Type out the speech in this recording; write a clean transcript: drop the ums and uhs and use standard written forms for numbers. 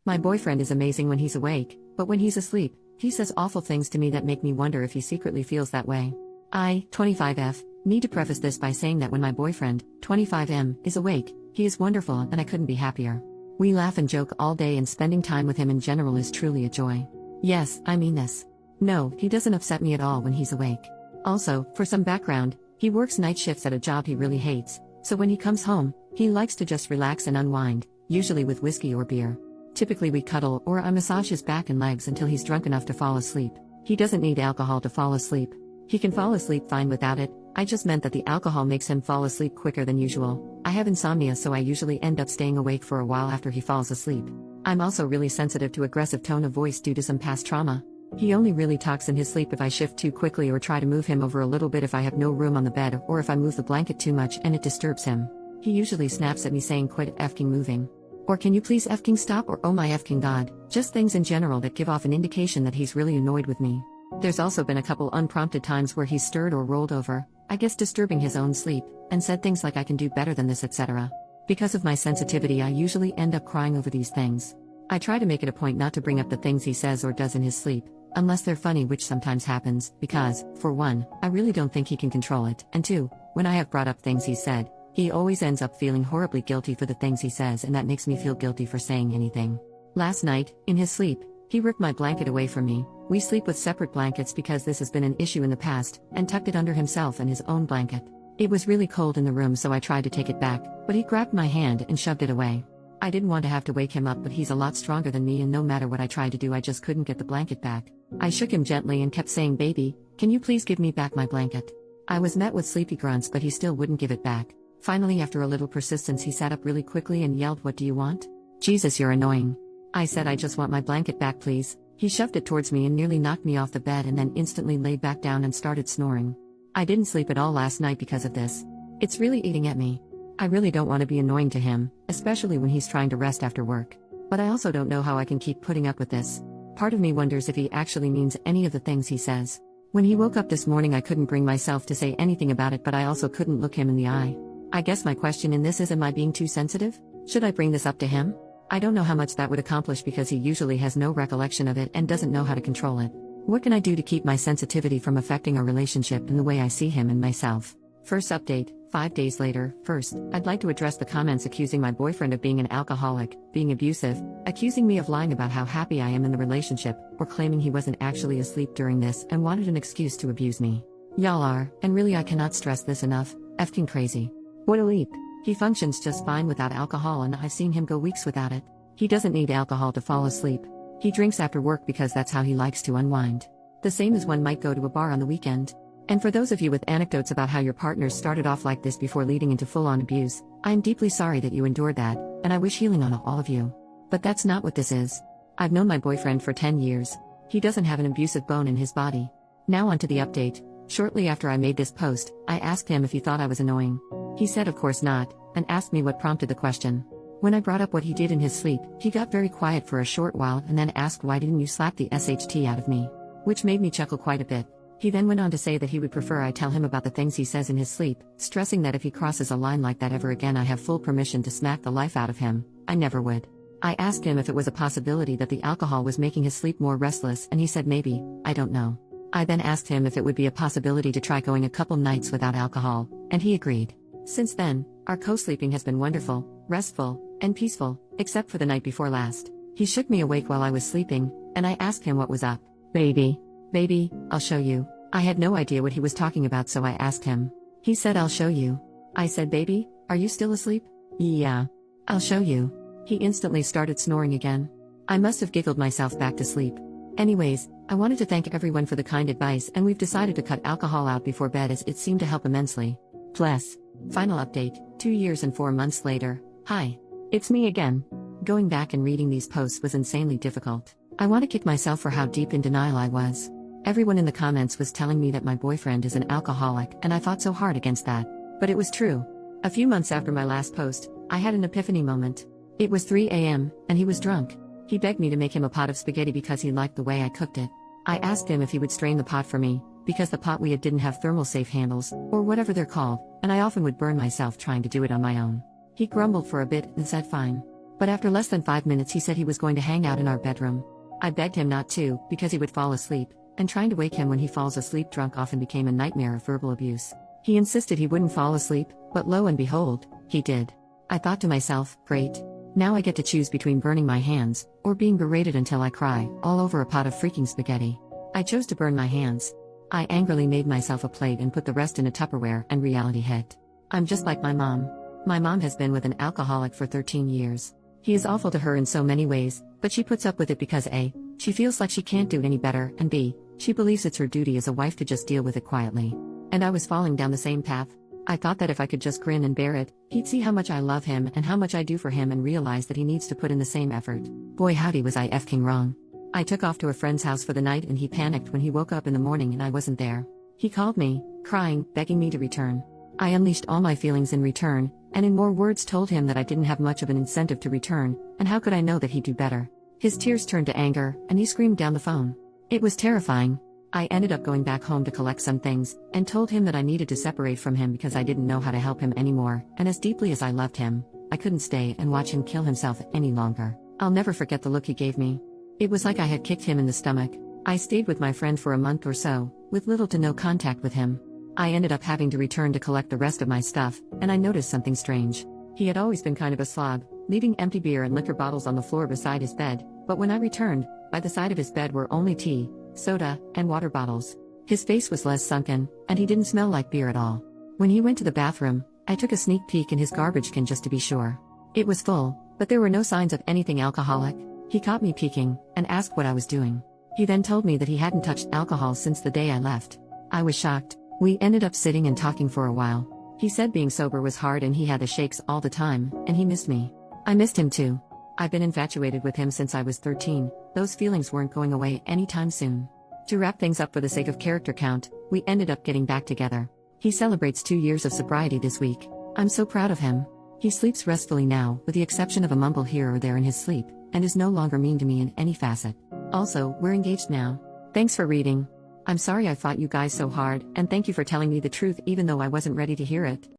My boyfriend is amazing when he's awake, but when he's asleep, he says awful things to me that make me wonder if he secretly feels that way. I, 25F, need to preface this by saying that when my boyfriend, 25M, is awake, he is wonderful and I couldn't be happier. We laugh and joke all day and spending time with him in general is truly a joy. Yes, I mean this. No, he doesn't upset me at all when he's awake. Also, for some background, he works night shifts at a job he really hates, so when he comes home, he likes to just relax and unwind, usually with whiskey or beer. Typically we cuddle or I massage his back and legs until he's drunk enough to fall asleep. He doesn't need alcohol to fall asleep. He can fall asleep fine without it. I just meant that the alcohol makes him fall asleep quicker than usual. I have insomnia, so I usually end up staying awake for a while after he falls asleep. I'm also really sensitive to aggressive tone of voice due to some past trauma. He only really talks in his sleep if I shift too quickly or try to move him over a little bit if I have no room on the bed or if I move the blanket too much and it disturbs him. He usually snaps at me saying quit effing moving. Or can you please effing stop, or oh my effing god, just things in general that give off an indication that he's really annoyed with me. There's also been a couple unprompted times where he's stirred or rolled over, I guess disturbing his own sleep, and said things like I can do better than this, etc. Because of my sensitivity, I usually end up crying over these things. I try to make it a point not to bring up the things he says or does in his sleep, unless they're funny, which sometimes happens, because, for one, I really don't think he can control it, and two, when I have brought up things he said, he always ends up feeling horribly guilty for the things he says, and that makes me feel guilty for saying anything. Last night, in his sleep, he ripped my blanket away from me. We sleep with separate blankets because this has been an issue in the past, and tucked it under himself and his own blanket. It was really cold in the room, so I tried to take it back, but he grabbed my hand and shoved it away. I didn't want to have to wake him up, but he's a lot stronger than me, and no matter what I tried to do, I just couldn't get the blanket back. I shook him gently and kept saying, "Baby, can you please give me back my blanket?" I was met with sleepy grunts, but he still wouldn't give it back. Finally, after a little persistence, he sat up really quickly and yelled, "What do you want?" "Jesus, you're annoying." I said, "I just want my blanket back, please." He shoved it towards me and nearly knocked me off the bed, and then instantly laid back down and started snoring. I didn't sleep at all last night because of this. It's really eating at me. I really don't want to be annoying to him, especially when he's trying to rest after work. But I also don't know how I can keep putting up with this. Part of me wonders if he actually means any of the things he says. When he woke up this morning, I couldn't bring myself to say anything about it, but I also couldn't look him in the eye. I guess my question in this is, am I being too sensitive? Should I bring this up to him? I don't know how much that would accomplish because he usually has no recollection of it and doesn't know how to control it. What can I do to keep my sensitivity from affecting our relationship and the way I see him and myself? First update, 5 days later. First, I'd like to address the comments accusing my boyfriend of being an alcoholic, being abusive, accusing me of lying about how happy I am in the relationship, or claiming he wasn't actually asleep during this and wanted an excuse to abuse me. Y'all are, and really I cannot stress this enough, effing crazy. What a leap. He functions just fine without alcohol, and I've seen him go weeks without it. He doesn't need alcohol to fall asleep. He drinks after work because that's how he likes to unwind. The same as one might go to a bar on the weekend. And for those of you with anecdotes about how your partners started off like this before leading into full-on abuse, I am deeply sorry that you endured that, and I wish healing on all of you. But that's not what this is. I've known my boyfriend for 10 years. He doesn't have an abusive bone in his body. Now on to the update. Shortly after I made this post, I asked him if he thought I was annoying. He said of course not, and asked me what prompted the question. When I brought up what he did in his sleep, he got very quiet for a short while and then asked, "Why didn't you slap the SHT out of me?" Which made me chuckle quite a bit. He then went on to say that he would prefer I tell him about the things he says in his sleep, stressing that if he crosses a line like that ever again, I have full permission to smack the life out of him. I never would. I asked him if it was a possibility that the alcohol was making his sleep more restless, and he said maybe, I don't know. I then asked him if it would be a possibility to try going a couple nights without alcohol, and he agreed. Since then, our co-sleeping has been wonderful, restful, and peaceful, except for the night before last. He shook me awake while I was sleeping, and I asked him what was up. Baby, I'll show you. I had no idea what he was talking about, so I asked him. He said, "I'll show you." I said, "Baby, are you still asleep?" "Yeah. I'll show you." He instantly started snoring again. I must have giggled myself back to sleep. Anyways, I wanted to thank everyone for the kind advice, and we've decided to cut alcohol out before bed as it seemed to help immensely. Bless. Final update, 2 years and 4 months later. Hi. It's me again. Going back and reading these posts was insanely difficult. I want to kick myself for how deep in denial I was. Everyone in the comments was telling me that my boyfriend is an alcoholic, and I fought so hard against that. But it was true. A few months after my last post, I had an epiphany moment. It was 3 a.m., and he was drunk. He begged me to make him a pot of spaghetti because he liked the way I cooked it. I asked him if he would strain the pot for me, because the pot we had didn't have thermal safe handles, or whatever they're called, and I often would burn myself trying to do it on my own. He grumbled for a bit and said fine. But after less than 5 minutes, he said he was going to hang out in our bedroom. I begged him not to, because he would fall asleep, and trying to wake him when he falls asleep drunk often became a nightmare of verbal abuse. He insisted he wouldn't fall asleep, but lo and behold, he did. I thought to myself, great. Now I get to choose between burning my hands, or being berated until I cry, all over a pot of freaking spaghetti. I chose to burn my hands. I angrily made myself a plate and put the rest in a Tupperware, and reality hit. I'm just like my mom. My mom has been with an alcoholic for 13 years. He is awful to her in so many ways, but she puts up with it because A, she feels like she can't do any better, and B, she believes it's her duty as a wife to just deal with it quietly. And I was falling down the same path. I thought that if I could just grin and bear it, he'd see how much I love him and how much I do for him and realize that he needs to put in the same effort. Boy howdy was I f***ing wrong. I took off to a friend's house for the night and he panicked when he woke up in the morning and I wasn't there. He called me, crying, begging me to return. I unleashed all my feelings in return, and in more words told him that I didn't have much of an incentive to return, and how could I know that he'd do better. His tears turned to anger, and he screamed down the phone. It was terrifying. I ended up going back home to collect some things, and told him that I needed to separate from him because I didn't know how to help him anymore, and as deeply as I loved him, I couldn't stay and watch him kill himself any longer. I'll never forget the look he gave me. It was like I had kicked him in the stomach. I stayed with my friend for a month or so, with little to no contact with him. I ended up having to return to collect the rest of my stuff, and I noticed something strange. He had always been kind of a slob, leaving empty beer and liquor bottles on the floor beside his bed, but when I returned, by the side of his bed were only tea, soda, and water bottles. His face was less sunken, and he didn't smell like beer at all. When he went to the bathroom, I took a sneak peek in his garbage can just to be sure. It was full, but there were no signs of anything alcoholic. He caught me peeking, and asked what I was doing. He then told me that he hadn't touched alcohol since the day I left. I was shocked. We ended up sitting and talking for a while. He said being sober was hard and he had the shakes all the time, and he missed me. I missed him too. I've been infatuated with him since I was 13, those feelings weren't going away anytime soon. To wrap things up for the sake of character count, we ended up getting back together. He celebrates 2 years of sobriety this week. I'm so proud of him. He sleeps restfully now, with the exception of a mumble here or there in his sleep, and is no longer mean to me in any facet. Also, we're engaged now. Thanks for reading. I'm sorry I fought you guys so hard, and thank you for telling me the truth even though I wasn't ready to hear it.